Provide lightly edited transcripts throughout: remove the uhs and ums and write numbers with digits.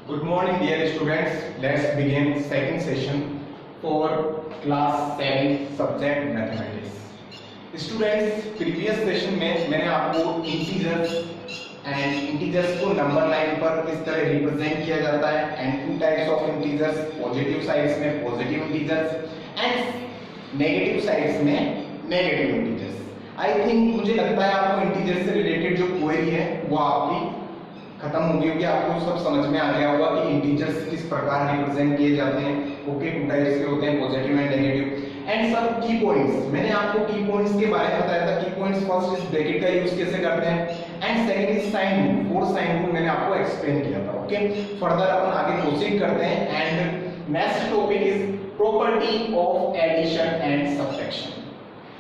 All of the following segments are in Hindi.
Good morning, dear students. Let's begin second session for class 7 subject mathematics. Students, previous session में मैंने आपको इंटीजर्स को नंबर लाइन पर किस तरह रिप्रेजेंट किया जाता है and two types of integers, positive sides में positive integers and negative sides में नेगेटिव इंटीजर्स. आई थिंक मुझे लगता है आपको इंटीजर से रिलेटेड जो क्वेरी है वो आपकी खत्म हो गई होगी. आपको सब समझ में आ गया होगा कि इंटीजर्स किस प्रकार रिप्रेजेंट किए जाते हैं. ओके, टू टाइप्स के होते हैं, पॉजिटिव एंड नेगेटिव. एंड सब की पॉइंट्स, मैंने आपको की पॉइंट्स के बारे में बताया था. की पॉइंट्स फर्स्ट इज ब्रैकेट का यूज कैसे करते हैं and second is sine rule. Four sine rule मैंने आपको एक्सप्लेन किया था. ओके, फर्दर अपन आगे प्रोसीड करते हैं and next topic is property of addition and subtraction.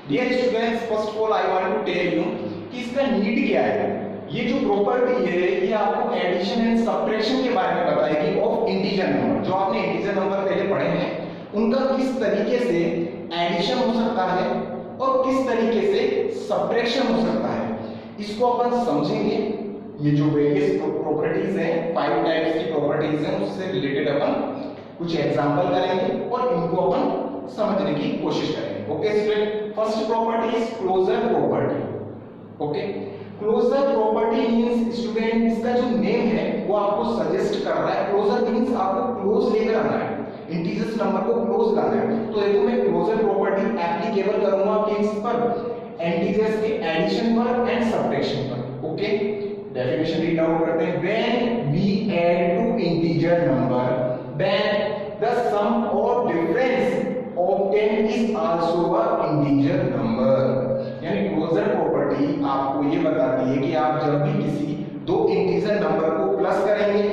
Dear students, first of all I want to tell you कि इसका नीड क्या है. ये जो प्रॉपर्टी है ये आपको एडिशन एंड सब्ट्रैक्शन के बारे में बताएगी ऑफ इंटीजर नंबर. जो आपने इंटीजर नंबर पहले पढ़े हैं उनका किस तरीके से एडिशन हो सकता है और किस तरीके से सब्ट्रैक्शन हो सकता है, इसको अपन समझेंगे. ये जो वेरियस प्रॉपर्टीज हैं, 5 टाइप्स की प्रॉपर्टीज हैं, उससे रिलेटेड अपन कुछ एग्जांपल करेंगे और इनको अपन समझने की कोशिश करेंगे. Okay student, first property is closure property. Okay, closure property means student इसका जो नेम है वो आपको सजेस्ट कर रहा है. क्लोजर मींस आपको क्लोज लेकर आना है, इंटीजर्स नंबर को क्लोज लाना है. तो देखो मैं क्लोजर प्रॉपर्टी एप्लीकेबल करूंगा किस पर, इंटीजर्स के एडिशन पर एंड सब्ट्रैक्शन पर. ओके, डेफिनेशन रीड आउट करते हैं. When we add two integer number then the sum और difference obtained is also a integer number. यानी क्लोजर प्रॉपर्टी आपको ये बताती है कि आप जब भी किसी दो इंटीजर नंबर को प्लस करेंगे,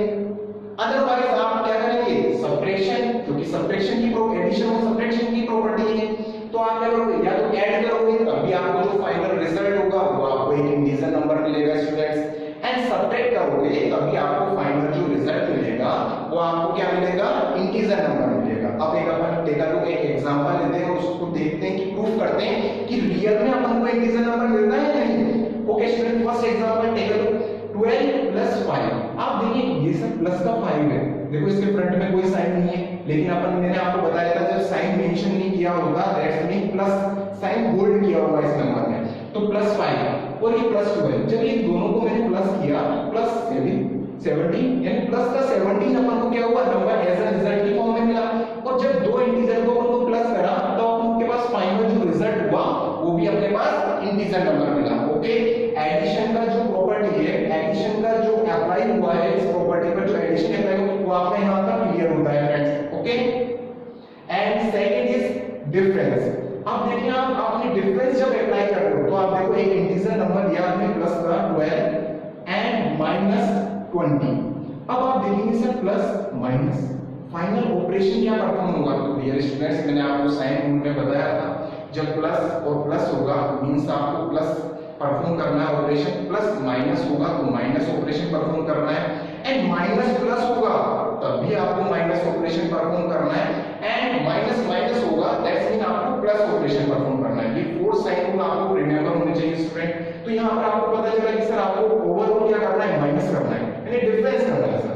अदरवाइज आप क्या करेंगे, सब्ट्रैक्शन, क्योंकि सब्ट्रैक्शन की एडिशन और सब्ट्रैक्शन की प्रॉपर्टी है. तो आप क्या करोगे, या तो ऐड करोगे तभी आपको जो फाइनल रिजल्ट होगा वो आपको एक इंटीजर नंबर मिलेगा स्टूडेंट्स, एंड सब्ट्रैक्ट करोगे तभी आपको फाइनल जो रिजल्ट मिलेगा वो आपको क्या मिलेगा, इंटीजर नंबर मिलेगा. अब एक अपन टेक अ लुक, एक एग्जांपल लेते हैं और उसको देखते हैं कि प्रूफ करते हैं कि रियल में अपन को इंटीजर नंबर मिलता है या नहीं. Okay student, first example take a look. 12 + 5. आप देखिए ये सब प्लस का 5 है. देखो इसके फ्रंट में कोई साइन नहीं है, लेकिन अपन मैंने आपको बताया था जब साइन मेंशन नहीं किया होगा that's mean plus sign hold किया होगा इस नंबर में. तो +5 और ये +12, जब ये दोनों को मैंने प्लस किया +17 यानी प्लस का 17 अपन को क्या हुआ, नंबर एज अ रिजल्ट की फॉर्म में मिला. और जब दो इंटीजर को अपन को प्लस करा तो आपके पास फाइनल जो रिजल्ट हुआ वो भी अपने पास इंटीजर नंबर मिला. ओके, एडिशन का जो प्रॉपर्टी है, एडिशन का जो अप्लाई हुआ है इस प्रॉपर्टी पर, जो एडिशन अप्लाई हुआ वो आपका यहां पर क्लियर होता है friends. Okay, and second is difference. अब देखिए आपने डिफरेंस जब अप्लाई कर रहे हो तो आप देखो एक इंटीजर नंबर दिया आपने प्लस का 12 एंड -20. अब आप देखेंगे sir plus minus final operation क्या परफॉर्म होगा. तो डियर स्टूडेंट्स, मैंने आपको साइन रूल में बताया था जब प्लस और प्लस होगा मींस आपको प्लस परफॉर्म करना है ऑपरेशन, प्लस माइनस होगा तो माइनस ऑपरेशन परफॉर्म करना है, एंड माइनस प्लस होगा तब भी आपको माइनस ऑपरेशन परफॉर्म करना है, एंड माइनस माइनस होगा दैट्स मीन आपको प्लस ऑपरेशन परफॉर्म करना है. ये फोर साइन रूल आपको रिमेंबर होने चाहिए स्टूडेंट. तो यहां पर आपको पता चला कि सर आपको ओवरऑल क्या करना है, माइनस करना है यानी डिफरेंस करना है सर.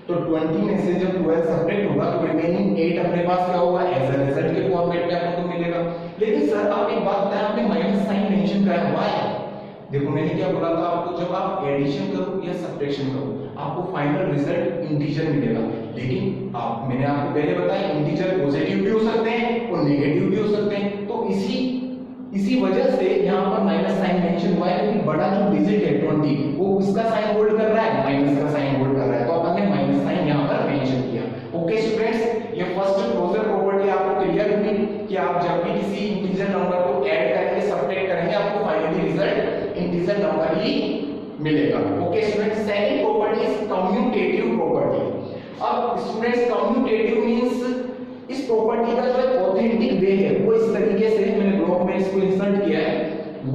तो 20 में से जब 12 सब्ट्रैक्ट होगा तो रिमेनिंग 8 अपने पास क्या होगा, एज अ रिजल्ट के फॉर्मेट में आपको मिलेगा. लेकिन सर आप एक बात बताएं, आपने माइनस साइन मेंशन करा हुआ है. देखो मैंने क्या बोला था आपको, जब आप एडिशन करो या सब्ट्रैक्शन करो आपको फाइनल रिजल्ट इंटीजर मिलेगा. लेकिन मैंने आपको पहले बताया इंटीजर पॉजिटिव भी हो सकते हैं और नेगेटिव भी हो सकते हैं. तो इसी वजह से यहाँ पर माइनस साइन मेंशन हुआ है, लेकिन बड़ा जो डिजिट है 20 वो किसका साइन होल्ड कर रहा है, माइनस का साइन होल्ड कर रहा है. तो अपन ने माइनस साइन यहाँ पर मेंशन किया. ओके स्टूडेंट्स, ये फर्स्ट क्लोजर प्रॉपर्टी आपको क्लियर हुई कि आप जब भी किसी इंटीजर नंबर को ऐड करेंगे सब्ट्रैक्ट करेंगे आपको फाइनली रिजल्ट इंटीजर नंबर ही मिलेगा. Okay students, second property is commutative property. अब स्टूडेंट्स कम्यूटेटिव मींस इस प्रॉपर्टी का जो ऑथेंटिक वे है वो इस तरीके से, मैंने ब्लॉक में इसको इंसर्ट किया है, a +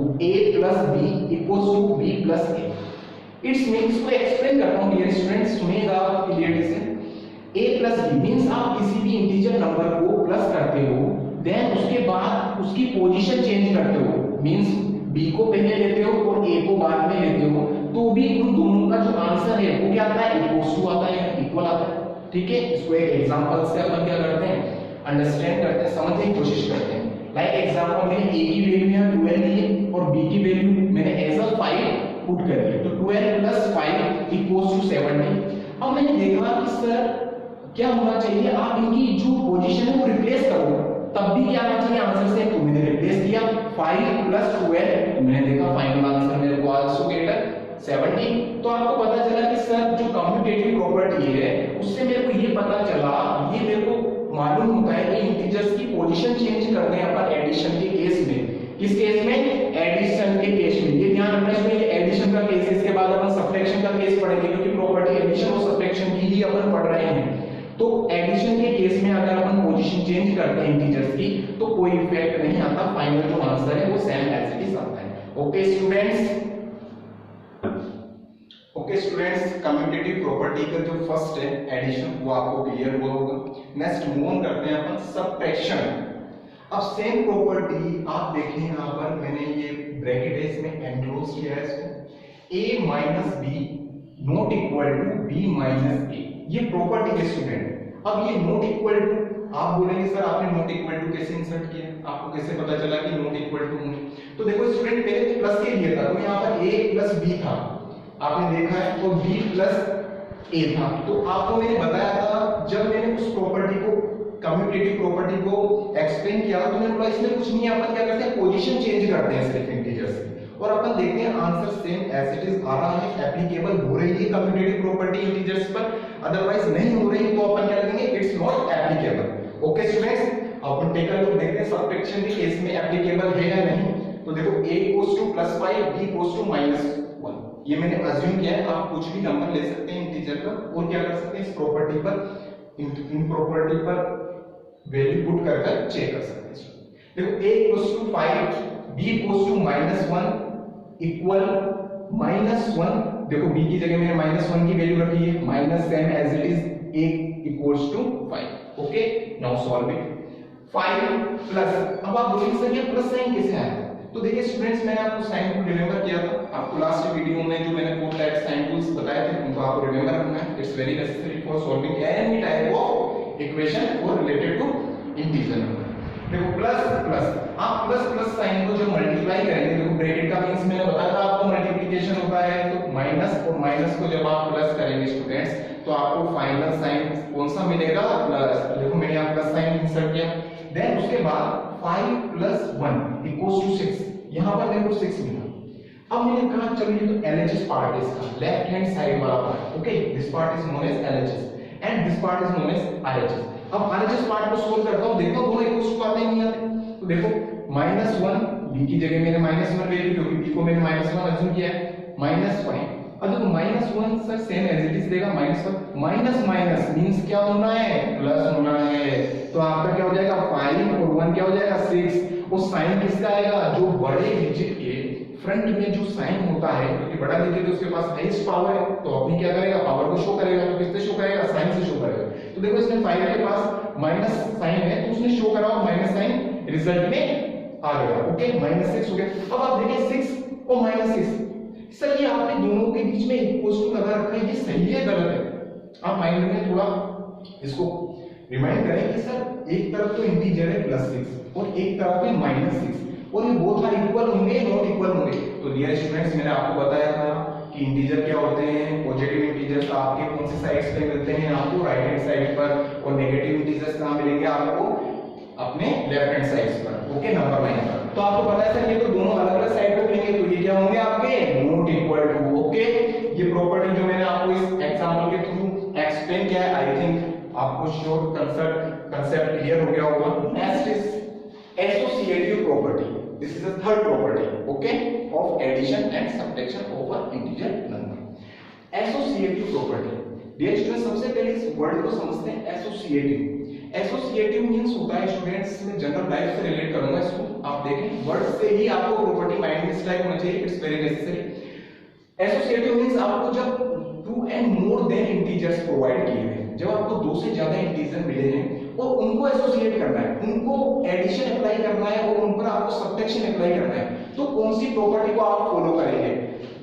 b = b + a. It's means को एक्सप्लेन करता हूं डियर स्टूडेंट्स, सुनिएगा आप क्लियरली से. a + b मींस आप किसी भी इंटीजर नंबर को प्लस करते हो देन उसके बाद उसकी पोजीशन चेंज करते हो, मींस b को पहले लेते हो और a को बाद में लेते हो, तो भी उन दोनों का जो आंसर है वो क्या आता है, = आता है. ठीक है, इसको एक एग्जांपल से अपन क्या करते हैं, अंडरस्टैंड करते हैं, समझने की कोशिश करते हैं। लाइक एग्जांपल में a की वैल्यू यहाँ 12 ली है और b की वैल्यू मैंने एज अ 5 पुट कर दी, तो 12 + 5 = 70। अब मैंने देखा कि सर क्या होना चाहिए, आप इनकी जो पोजीशन है वो रिप्लेस करो, तब भी क्या आना चाहिए आंसर से, तो मैंने रिप्लेस किया 5 + 12, मैंने देखा फाइनल आंसर मेरे को आल्सो गेट 70। तो आपको पता चला कि सर जो कम्यूटेटिव प्रॉपर्टी है उससे मेरे को ये पता चला, ये मेरे को मालूम होता है कि इंटीजर्स की पोजीशन चेंज करते हैं अपन एडिशन के केस में। किस केस में, एडिशन के केस में। ये ध्यान रखना है, ये एडिशन का केस, इसके बाद अपन सब्ट्रैक्शन का केस पढ़ेंगे, क्योंकि प्रॉपर्टी एडिशन और सब्ट्रैक्शन की ही अपन पढ़ रहे हैं। तो एडिशन के केस में अगर अपन पोजीशन चेंज करते हैं इंटीजर्स की तो कोई इफेक्ट नहीं आता, फाइनल जो आंसर है वो सेम एज इट इज आता है। ओके स्टूडेंट्स, कम्यूटेटिव प्रॉपर्टी का जो फर्स्ट है एडिशन वो आपको क्लियर हुआ होगा। नेक्स्ट मूव ऑन करते हैं अपन सब्ट्रैक्शन। अब सेम प्रॉपर्टी आप देखें, यहाँ पर मैंने ये ब्रैकेट है इसमें एनक्लोज किया है इसको, a - b not equal to b - a, ये प्रॉपर्टी है स्टूडेंट। अब ये नॉट इक्वल टू, आप बोलेंगे सर आपने नॉट इक्वल टू कैसे इंसर्ट किया, आपको कैसे पता चला कि नॉट इक्वल टू होंगे, तो देखो स्टूडेंट पहले प्लस के लिए था, तो यहाँ पर a + b था, आपने देखा है, तो b + a था। तो आपको मैंने बताया था जब मैंने उस प्रॉपर्टी को, कम्यूटेटिव प्रॉपर्टी को एक्सप्लेन किया तो मैंने बोला इसमें कुछ नहीं है, अपन क्या करते हैं पोजीशन चेंज करते हैं सिर्फ इंटीजर्स की, और अपन देखते हैं answer same as it is आ रहा है, एप्लीकेबल हो रही है कम्यूटेटिव प्रॉपर्टी इंटीजर्स पर, अदरवाइज नहीं हो रही तो अपन क्या करेंगे, it's not applicable. Okay students, अपन टेक अ लुक, देखते हैं सब्ट्रैक्शन के केस में एप्लीकेबल है या नहीं। तो देखो a = +5 b = -1, ये मैंने अज्यूम किया है, आप कुछ भी नंबर ले सकते हैं इंटीजर का और क्या कर सकते हैं इस प्रॉपर्टी पर, इन प्रॉपर्टी पर वैल्यू पुट कर चेक कर सकते हैं। देखो a = 5 b = -1 इक्वल -1, देखो b की जगह मैंने -1 की वैल्यू रखी है, minus same as it is a = 5। Okay, now solve it. 5 plus, अब आप बोलेंगे सर ये प्लस साइन कैसे आया, तो देखिए स्टूडेंट्स मैंने आपको साइन को रिमेंबर किया था, आपको लास्ट वीडियो में जो मैंने 4 टाइप साइन टूल्स बताए थे उनको आपको रिमेंबर रखना है, it's very necessary for solving any type of equation और रिलेटेड टू इंटीजर नंबर। देखो प्लस प्लस, आप प्लस प्लस साइन को जब मल्टीप्लाई करेंगे, देखो ब्रैकेट का मींस मैंने बताया था आपको मल्टीप्लिकेशन होता है, तो माइनस और माइनस को जब आप प्लस करेंगे स्टूडेंट्स तो आपको फाइनल साइन कौन सा मिलेगा, प्लस। देखो मैंने यहाँ प्लस साइन इंसर्ट किया, देन उसके बाद 5 + 1 = 6, यहाँ पर देखो 6 मिला। अब मैंने कहा चलो ये तो LHS पार्ट है इसका, लेफ्ट हैंड साइड वाला part, okay, this part is known as LHS and this part is known as RHS। अब RHS पार्ट को सोल्व करता हूं, देखो दोनों इक्वल टू आते नहीं आते, तो देखो -1 b की जगह मैंने -1 वैल्यू, क्योंकि b को मैंने -1 अज्यूम किया है, -5। अब देखो -1 sir same as it is देगा, -1 माइनस माइनस मींस क्या होना है, प्लस होना है, तो आपका क्या हो जाएगा 5 और 1 क्या हो जाएगा 6। वो साइन किसका आएगा, जो बड़े डिजिट के फ्रंट में जो साइन होता है, क्योंकि बड़ा डिजिट उसके पास हाईएस्ट पावर है, तो अपनी क्या करेगा, पावर को शो करेगा, तो किससे शो करेगा, साइन से शो करेगा। तो देखो इसने 5 के पास माइनस साइन है तो उसने शो करा और माइनस साइन रिजल्ट में आ गया, ओके, -6 हो गया। अब आप देखिए 6 और -6, सर ये आपने दोनों के बीच में इक्वल टू लगा रखा है, ये सही है गलत है, आप माइंड में थोड़ा इसको रिमाइंड करें कि सर एक तरफ तो इंटीजर है +6 और एक तरफ है -6, और ये बोथ आर इक्वल होंगे नॉट इक्वल होंगे। तो डियर स्टूडेंट्स मैंने आपको बताया था कि इंटीजर क्या होते हैं, पॉजिटिव इंटीजर्स आपके कौन से साइड्स पे मिलते हैं, आपको राइट हैंड साइड पर, और नेगेटिव इंटीजर्स कहां मिलेंगे आपको, अपने लेफ्ट हैंड साइड्स पर, ओके, नंबर लाइन पर। तो आपको पता है सर ये तो दोनों अलग अलग साइड पे मिलेंगे, तो ये क्या होंगे आपके नॉट इक्वल टू, ओके। ये प्रॉपर्टी जो मैंने आपको इस एग्जांपल के थ्रू एक्सप्लेन किया है, आई थिंक आपको श्योर कंसेप्ट क्लियर हो गया होगा। Next is associative property, this is the third property, okay, of addition and subtraction of a integer number. Associative property, dear students सबसे पहले इस वर्ड को समझते हैं, एसोसिएटिव। एसोसिएटिव मींस होता है स्टूडेंट्स, मैं जनरल लाइफ से रिलेट करूंगा इसको, आप देखें वर्ड से ही आपको प्रॉपर्टी माइंड में स्ट्राइक होना चाहिए, it's very necessary. Associative means आपको जब 2 and more than integers provide किए हैं, जब आपको 2 से ज्यादा इंटीजर मिले हैं और उनको एसोसिएट करना है, उनको एडिशन अप्लाई करना है और उन पर आपको सब्ट्रैक्शन अप्लाई करना है, तो कौन सी प्रॉपर्टी को आप फॉलो करेंगे,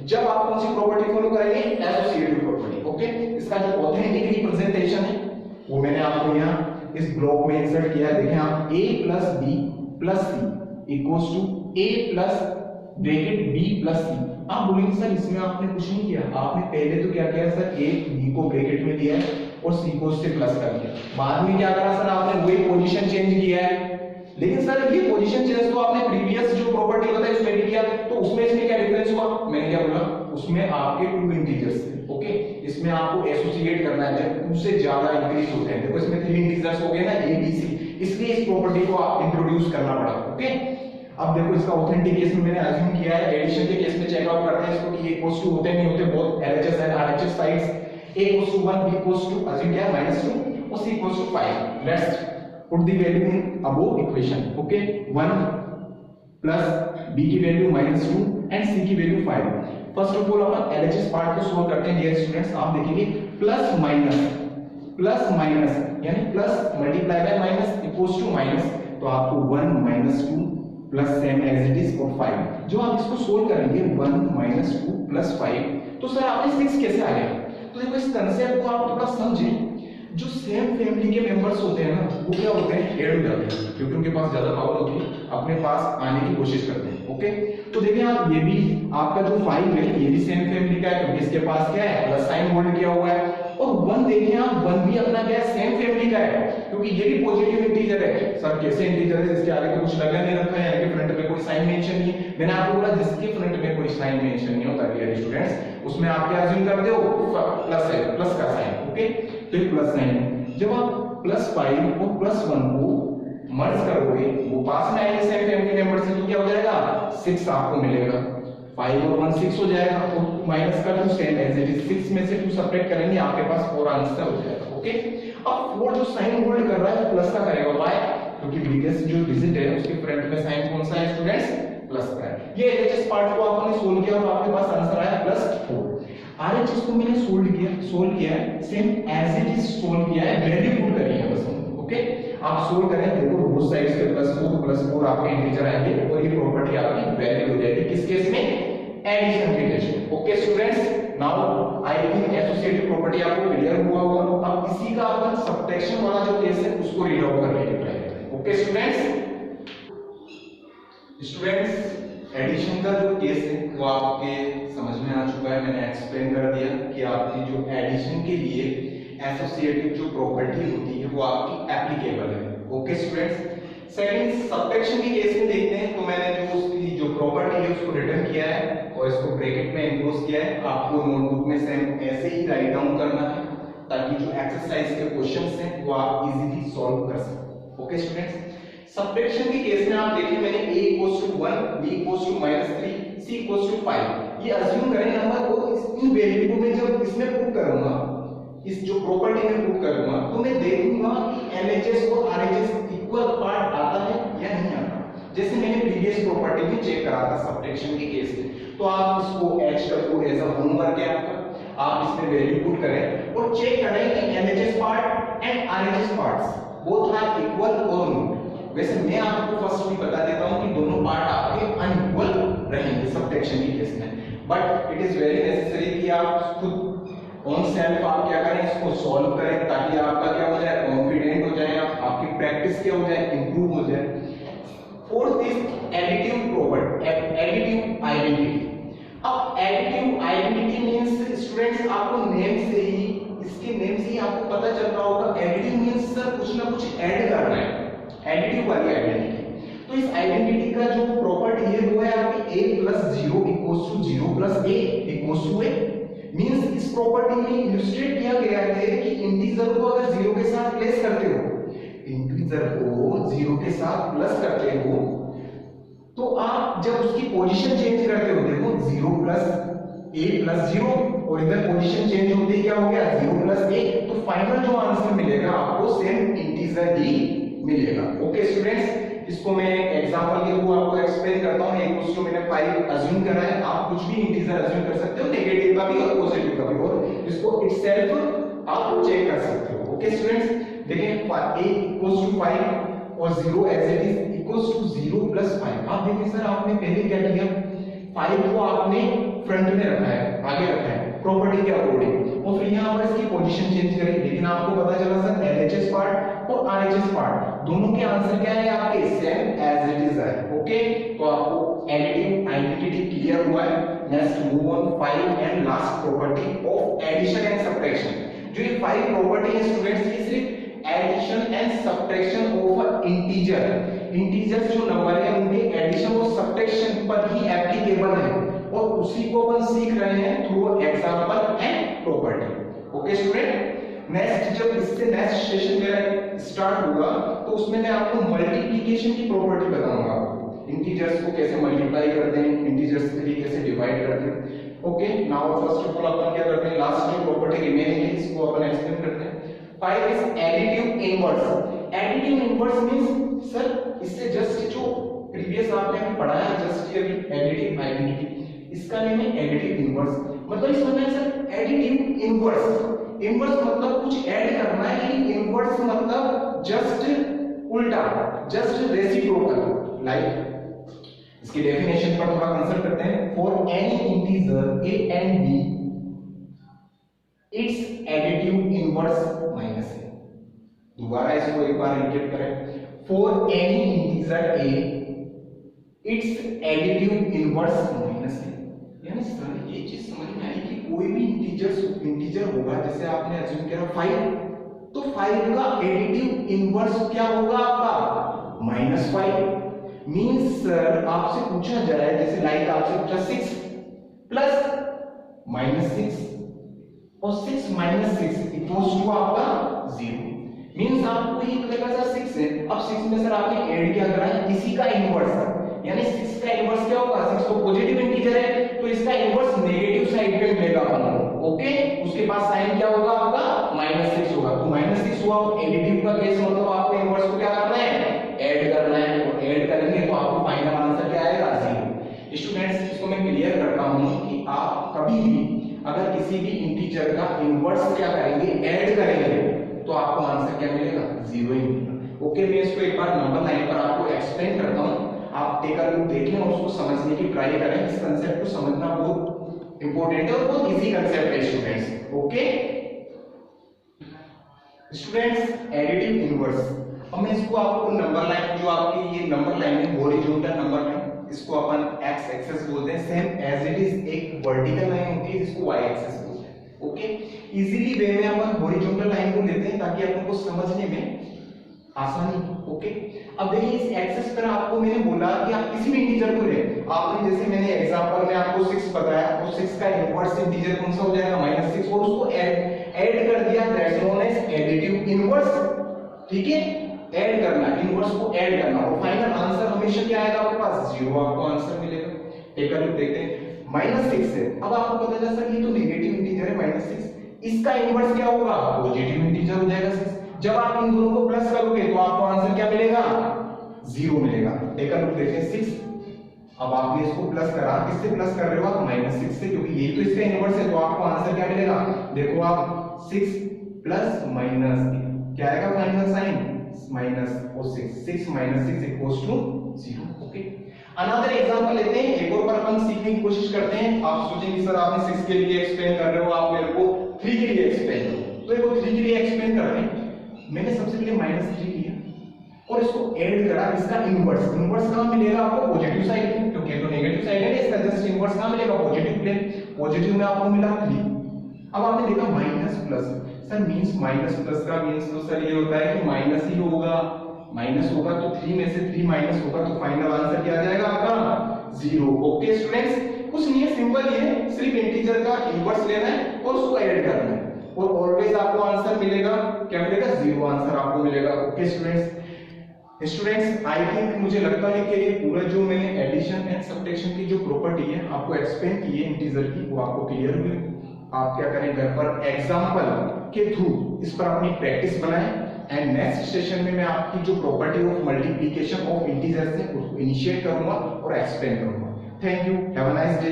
जब आप कौन सी प्रॉपर्टी फॉलो करेंगे, एसोसिएटिव प्रॉपर्टी, ओके। इसका जो ऑथेंटिक रिप्रेजेंटेशन है वो मैंने आपको यहाँ इस ब्लॉक में इंसर्ट किया है। देखें आप a plus B plus C equals to a plus bracket b plus C. आप बोलेंगे सर इसमें आपने कुछ नहीं किया, आपने पहले तो क्या किया सर, a b को ब्रैकेट में दिया है और c को उससे प्लस कर दिया। बाद में क्या करा सर, आपने वही पोजीशन चेंज किया है। लेकिन सर ये पोजीशन चेंज तो आपने प्रीवियस जो प्रॉपर्टी बताई उसमें भी किया, तो उसमें इसमें क्या डिफरेंस हुआ? मैंने क्या बोला, उसमें आपके टू इंटीजर्स थे। ओके, इसमें आपको एसोसिएट करना है जब टू से ज्यादा इंक्रीज होते हैं। देखो इसमें थ्री इंटीजर्स हो गए ना, ए बी सी, इसलिए इस प्रॉपर्टी को आप इंट्रोड्यूस करना पड़ा। ओके, अब देखो इसका ऑथेंटिक केस में मैंने अज्यूम किया है, एडिशन के केस में चेक आउट करते हैं इसको कि ए इक्वल्स टू होते नहीं होते, both LHS and RHS sides. a equals to 1, b equals to assume किया -2 और c equals to 5। Let's put the value in above equation. Okay, 1 plus b की वैल्यू -2 एंड c की वैल्यू 5। फर्स्ट ऑफ ऑल अपन एलएचएस पार्ट को सोल्व करते हैं डियर स्टूडेंट्स। आप देखेंगे प्लस माइनस यानी plus multiply by minus equals to minus, तो आपको 1 - 2 plus same as it is और 5। जो आप इसको सोल्व करेंगे 1 - 2 प्लस 5, तो सर आपने 6 कैसे आ गया? तो देखो इस कंसेप्ट को आप थोड़ा समझें। जो सेम फैमिली के मेंबर्स होते हैं ना, वो क्या होते हैं, ऐड हो जाते हैं, क्योंकि उनके पास ज्यादा पावर होती है, अपने पास आने की कोशिश करते हैं। ओके, तो देखिए आप ये भी आपका जो 5 है ये भी सेम फैमिली का है, क्योंकि इसके पास क्या है, प्लस साइन होल्ड किया हुआ है। और 1 देखिए आप, 1 भी अपना क्या है, सेम फैमिली का है, क्योंकि ये भी पॉजिटिव इंटीजर है। सर कैसे इंटीजर है, इसके आगे तो कुछ लगा नहीं रखा है, यानी कि फ्रंट में कोई साइन मेंशन नहीं है। मैंने आपको बोला जिसके फ्रंट में कोई साइन मेंशन नहीं होता डियर स्टूडेंट्स, उसमें आप क्या अज्यूम करते हो, प्लस है, प्लस का साइन। ओके, तो ये प्लस साइन। जब आप +5 और +1 को मर्ज करोगे, वो पास में आएंगे सेम फैमिली मेंबर से, तो क्या हो जाएगा, 6 आपको मिलेगा। 5 और 1 6 हो जाएगा, तो माइनस का 2 सेम एज इट इज, 6 में से 2 सब्ट्रैक्ट करेंगे, आपके पास 4 आंसर हो जाएगा। ओके, अब 4 जो साइन होल्ड कर रहा है प्लस का करेगा, व्हाई? क्योंकि बिगेस्ट जो डिजिट है उसके फ्रंट में साइन कौन सा है स्टूडेंट्स, प्लस का है। ये एलएचएस पार्ट को आपने सोल्व किया और आपके पास आंसर आया +4। आरएचएस को मैंने सोल्व किया है, same as it is solve किया है, वैल्यू पुट करी है बस। ओके, आप सोल्व करें, देखो बोथ साइड्स पे +4 तो +4 आपके इंटीजर आएंगे और ये प्रॉपर्टी आपकी वैलिड हो जाएगी। किस केस में, एडिशन के केस में। Okay students, now I think associative property आपको क्लियर हुआ होगा। अब इसी का अपन सब्ट्रैक्शन वाला जो केस है उसको रीड आउट करने की ट्राई करते हैं। ओके स्टूडेंट्स, एडिशन का जो केस है वो आपके समझ में आ चुका है, मैंने एक्सप्लेन कर दिया कि आपकी जो एडिशन के लिए एसोसिएटिव जो प्रॉपर्टी होती है वो आपकी एप्लीकेबल है। ओके स्टूडेंट्स, सेकंड सब्ट्रैक्शन के केस में देखते हैं, तो मैंने जो उसकी जो प्रॉपर्टी है उसको रिटर्न किया है और इसको ब्रैकेट में एनक्लोज किया है। आपको नोटबुक में सेम ऐसे ही राइट डाउन करना है ताकि जो एक्सरसाइज के क्वेश्चंस हैं वो आप इजीली सॉल्व कर सकें। ओके स्टूडेंट्स, सब्ट्रैक्शन के केस में आप देखिए मैंने a = 1, b = -3, c = 5 ये अज्यूम करें नंबर को। इन वैल्यू को मैं जब इसमें पुट करूंगा, इस जो प्रॉपर्टी में पुट करूंगा, तो मैं देखूंगा कि एलएचएस और आरएचएस इक्वल पार्ट आता है या नहीं आता। जैसे मैंने प्रीवियस प्रॉपर्टी में चेक करा था सब्ट्रैक्शन के केस में, तो आप इसको HW एज अ होमवर्क है आपका, आप इसमें वैल्यू पुट करें और चेक करें कि LHS part and RHS parts both are equal और नॉट। वैसे मैं आपको फर्स्ट भी बता देता हूं कि दोनों पार्ट आपके अनइक्वल रहेंगे सब्ट्रैक्शन के केस में, but it is very necessary कि आप खुद ऑन सेल्फ आप क्या करें, इसको सॉल्व करें ताकि आपका क्या हो जाए, कॉन्फिडेंट हो जाए, आपकी प्रैक्टिस क्या हो जाए, इंप्रूव हो जाए। Fourth is additive property, additive identity. अब एडिटिव आइडेंटिटी मींस स्टूडेंट्स आपको नेम से ही, इसके नेम से ही आपको पता चल रहा होगा, एडिटिव मींस सर कुछ ना कुछ ऐड कर रहा है, एडिटिव वाली आइडेंटिटी। तो इस आइडेंटिटी का जो प्रॉपर्टी है वो है आपकी a + 0 = 0 + a = a। मींस इस प्रॉपर्टी में इलस्ट्रेट किया गया है कि इंटीजर को अगर 0 के साथ प्लेस करते हो, इंटीजर को 0 के साथ प्लस करते हो, तो आप जब उसकी पोजीशन चेंज करते हो, देखो 0 + a + 0 और इधर पोजीशन चेंज होते ही क्या हो गया, 0 + a, तो फाइनल जो आंसर मिलेगा आपको सेम इंटीजर ही मिलेगा। ओके स्टूडेंट्स, इसको मैं एग्जांपल के थ्रू आपको एक्सप्लेन करता हूं। एक क्वेश्चन मैंने 5 अज्यूम करा है, आप कुछ भी इंटीजर अज्यूम कर सकते हो, नेगेटिव का भी और पॉजिटिव का भी, और इसको इटसेल्फ आप चेक कर सकते हो। ओके स्टूडेंट्स, देखें a = 5 और 0 एज इट इज = 0 + 5। आप देखिए सर आपने पहले क्या किया, 5 को आपने फ्रंट में रखा है, आगे रखा है प्रॉपर्टी के अकॉर्डिंग, और फिर यहां पर इसकी पोजीशन चेंज करी। लेकिन लेकिन आपको पता चला सर LHS पार्ट और RHS पार्ट दोनों के आंसर क्या है आपके सेम एज इट इज है। ओके, तो आपको एडिटिव आइडेंटिटी क्लियर हुआ है। Next move on 5 and last property of addition and subtraction. जो ये 5 प्रॉपर्टी है स्टूडेंट्स, ये सिर्फ addition and subtraction of integer जो नंबर है उनके एडिशन और सब्ट्रैक्शन पर ही एप्लीकेबल है और उसी को अपन सीख रहे हैं through example and property. Okay student, next जब इससे नेक्स्ट सेशन मेरा स्टार्ट होगा तो उसमें मैं आपको मल्टीप्लिकेशन की प्रॉपर्टी बताऊंगा, इंटीजर्स को कैसे मल्टीप्लाई करते हैं, इंटीजर्स के लिए कैसे डिवाइड करते हैं। Okay, now first of all अपन क्या करते हैं, लास्ट जो प्रॉपर्टी रिमेनिंग है इसको अपन एक्सप्लेन करते हैं। 5 is additive inverse. Additive inverse means sir इससे जस्ट जो प्रीवियस आपने अभी पढ़ा है जस्ट ये एडिटिव आइडेंटिटी, इसका नेम है एडिटिव इनवर्स। मतलब इसका मतलब सर एडिटिव इनवर्स। इनवर्स मतलब कुछ ऐड करना है, लेकिन इनवर्स मतलब जस्ट उल्टा, जस्ट रेसिप्रोकल। लाइक इसकी डेफिनेशन पर थोड़ा कंसल्ट करते हैं। For any integer a and b it's additive inverse minus है। दोबारा इसको एक बार रिपीट करें। For any integer a it's additive inverse minus है। यानी सर ये चीज समझ में आई कि कोई भी इंटीजर होगा, जैसे आपने अज्यूम किया 5, तो 5 का एडिटिव इनवर्स क्या होगा आपका -5। मींस सर आपसे पूछा जाए जैसे लाइक आपसे पूछा 6 प्लस -6 और 6 - 6 इक्वल्स टू आपका 0। मींस आपको ये लगेगा सर 6 है, अब 6 में सर आपने ऐड क्या करा है, इसी का इनवर्स, यानी 6 का इनवर्स क्या होगा, 6 तो पॉजिटिव इंटीजर है तो इसका इनवर्स नेगेटिव साइड पे मिलेगा अपन को। ओके, उसके पास साइन क्या होगा आपका -6 होगा, तो -6 हुआ। एडिटिव का केस मतलब आपको इनवर्स को क्या करना है, ऐड करना है, और ऐड करेंगे तो आपको फाइनल आंसर क्या आएगा 0। स्टूडेंट्स इसको मैं क्लियर करता हूं कि आप कभी भी अगर किसी भी इंटीजर का इनवर्स क्या करेंगे, ऐड करेंगे, तो आपको आंसर क्या मिलेगा, 0 ही मिलेगा। ओके, मैं इसको एक बार नंबर लाइन पर आपको एक्सप्लेन करता हूं, आप टेकर लुक देखें और उसको समझने की ट्राई करें। इस कांसेप्ट को समझना बहुत इंपॉर्टेंट है और बहुत इजी कांसेप्ट है students. Okay students, additive inverse. अब मैं इसको आपको नंबर लाइन, जो आपकी ये नंबर लाइन है हॉरिजॉन्टल नंबर लाइन, इसको अपन एक्स एक्सिस बोलते हैं, सेम एज इट इज एक वर्टिकल लाइन होती है जिसको वाई एक्सिस बोलते हैं। ओके, इजीली वे में अपन हॉरिजॉन्टल लाइन को लेते हैं ताकि अपन को समझने में आसानी। ओके, अब देखिए इस एक्सिस पर आपको मैंने बोला कि आप किसी भी इंटीजर को ले, आपने जैसे मैंने एग्जांपल में आपको 6 बताया, तो 6 का इनवर्स इंटीजर कौन सा हो जाएगा, -6, और उसको ऐड कर दिया, that's known as additive inverse. ठीक है, ऐड करना, इनवर्स को ऐड करना, और फाइनल आंसर हमेशा क्या आएगा आपके पास, 0 आपको आंसर मिलेगा। टेक अ लुक देखते हैं, -6 है, अब आपको पता चला सर ये तो नेगेटिव इंटीजर है -6, इसका इनवर्स क्या होगा, पॉजिटिव इंटीजर हो जाएगा 6। जब आप इन दोनों को प्लस करोगे तो आपको आंसर क्या मिलेगा, 0 मिलेगा। टेक अ लुक देखते हैं 6, अब आपने इसको प्लस करा, किससे प्लस कर रहे हो आप, -6 से, क्योंकि यही तो इसका इनवर्स है, तो आपको आंसर क्या मिलेगा, देखो आप 6 प्लस माइनस क्या आएगा फाइनल साइन, माइनस और 6 6 - 6 equals to 0। Okay, another example लेते हैं, एक और बार अपन सीखने की कोशिश करते हैं। आप सोचेंगे सर आपने 6 के लिए एक्सप्लेन कर रहे हो, आप मेरे को 3 के लिए एक्सप्लेन करो, तो देखो 3 के लिए एक्सप्लेन करते हैं। मैंने सबसे पहले -3 लिया और इसको ऐड करा, इसका इनवर्स कहां मिलेगा आपको, पॉजिटिव साइड में, क्योंकि तो नेगेटिव साइड है, इसका जस्ट इनवर्स कहां मिलेगा, पॉजिटिव प्लेन, पॉजिटिव में आपको मिला 3। अब आपने देखा minus plus, sir means minus plus का मींस तो सर ये होता है कि माइनस ही होगा, माइनस होगा तो 3 में से 3 माइनस होगा तो फाइनल आंसर क्या आ जाएगा आपका, 0। ओके स्टूडेंट्स, कुछ नहीं है, सिंपल ये है, सिर्फ इंटीजर का इनवर्स लेना है और उसको ऐड करना है, और ऑलवेज आपको आंसर मिलेगा, क्या मिलेगा, 0 आंसर आपको मिलेगा। ओके स्टूडेंट्स आई थिंक मुझे लगता है कि ये पूरा जो मैंने एडिशन एंड सब्ट्रैक्शन की जो प्रॉपर्टी है आपको एक्सप्लेन की है इंटीजर की, वो आपको क्लियर हुई। आप क्या करें, घर पर एग्जांपल के थ्रू इस पर अपनी प्रैक्टिस बनाएं, एंड नेक्स्ट सेशन में मैं आपकी जो property of multiplication of integers है उसको इनिशिएट करूंगा और एक्सप्लेन करूंगा। Thank you, have a nice day.